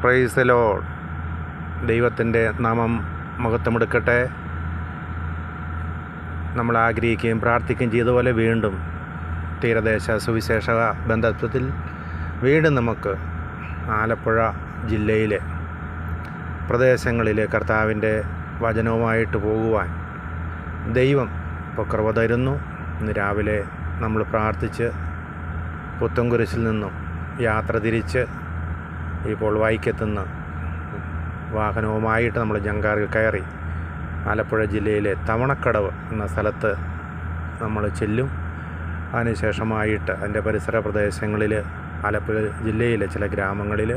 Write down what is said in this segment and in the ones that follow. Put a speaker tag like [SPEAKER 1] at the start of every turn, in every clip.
[SPEAKER 1] Praise the Lord. ദൈവത്തിൻ്റെ നാമം മഹത്വമെടുക്കട്ടെ. നമ്മൾ ആഗ്രഹിക്കുകയും പ്രാർത്ഥിക്കുകയും ചെയ്തതുപോലെ വീണ്ടും തീരദേശ സുവിശേഷ ബന്ധത്തിൽ വീണ്ടും നമുക്ക് ആലപ്പുഴ ജില്ലയിലെ പ്രദേശങ്ങളിലെ കർത്താവിൻ്റെ വചനവുമായിട്ട് പോകുവാൻ ദൈവം ഇപ്പോൾ കൃപ തരുന്നു. ഇന്ന് രാവിലെ നമ്മൾ പ്രാർത്ഥിച്ച് പുത്തൻകുരിശിൽ നിന്നും യാത്ര തിരിച്ച് ഇപ്പോൾ വൈക്കത്തുനിന്ന് വാഹനവുമായിട്ട് നമ്മൾ ജങ്കാറിൽ കയറി ആലപ്പുഴ ജില്ലയിലെ തവണക്കടവ് എന്ന സ്ഥലത്ത് നമ്മൾ ചെല്ലും. അതിനുശേഷമായിട്ട് അതിൻ്റെ പരിസര പ്രദേശങ്ങളിൽ ആലപ്പുഴ ജില്ലയിലെ ചില ഗ്രാമങ്ങളിൽ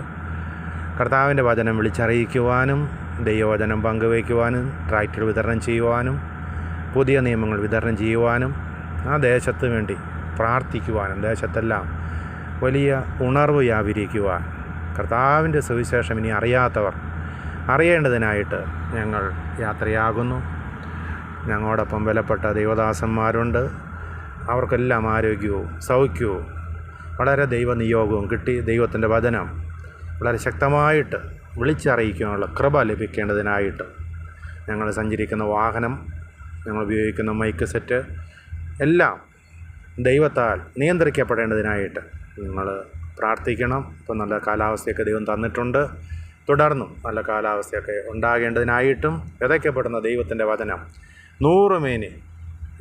[SPEAKER 1] കർത്താവിൻ്റെ വചനം വിളിച്ചറിയിക്കുവാനും ദൈവവചനം പങ്കുവയ്ക്കുവാനും ട്രാക്ടർ വിതരണം ചെയ്യുവാനും പുതിയ നിയമങ്ങൾ വിതരണം ചെയ്യുവാനും ആ ദേശത്ത് വേണ്ടി പ്രാർത്ഥിക്കുവാനും ദേശത്തെല്ലാം വലിയ ഉണർവ് വ്യാപരിക്കുവാൻ കർത്താവിൻ്റെ സുവിശേഷം ഇനി അറിയാത്തവർ അറിയേണ്ടതിനായിട്ട് ഞങ്ങൾ യാത്രയാകുന്നു. ഞങ്ങളോടൊപ്പം വിലപ്പെട്ട ദൈവദാസന്മാരുണ്ട്. അവർക്കെല്ലാം ആരോഗ്യവും സൗഖ്യവും വളരെ ദൈവനിയോഗവും കിട്ടി ദൈവത്തിൻ്റെ വചനം വളരെ ശക്തമായിട്ട് വിളിച്ചറിയിക്കാനുള്ള കൃപ ലഭിക്കേണ്ടതിനായിട്ട് ഞങ്ങൾ സഞ്ചരിക്കുന്ന വാഹനം, ഞങ്ങൾ ഉപയോഗിക്കുന്ന മൈക്ക് സെറ്റ് എല്ലാം ദൈവത്താൽ നിയന്ത്രിക്കപ്പെടേണ്ടതിനായിട്ട് നിങ്ങൾ പ്രാർത്ഥിക്കണം. ഇപ്പോൾ നല്ല കാലാവസ്ഥയൊക്കെ ദൈവം തന്നിട്ടുണ്ട്. തുടർന്നും നല്ല കാലാവസ്ഥയൊക്കെ ഉണ്ടാകേണ്ടതിനായിട്ടും വിതയ്ക്കപ്പെടുന്ന ദൈവത്തിൻ്റെ വചനം 100 മേനി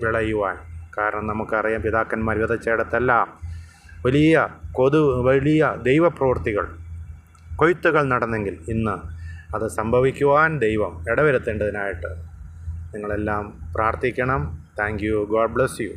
[SPEAKER 1] വിളയുവാൻ. കാരണം നമുക്കറിയാം, പിതാക്കന്മാർ വിതച്ചിടത്തെല്ലാം വലിയ ദൈവപ്രവൃത്തികൾ, കൊയ്ത്തുകൾ നടന്നെങ്കിൽ ഇന്ന് അത് സംഭവിക്കുവാൻ ദൈവം ഇടവരുത്തേണ്ടതിനായിട്ട് നിങ്ങളെല്ലാം പ്രാർത്ഥിക്കണം. Thank you. God bless you.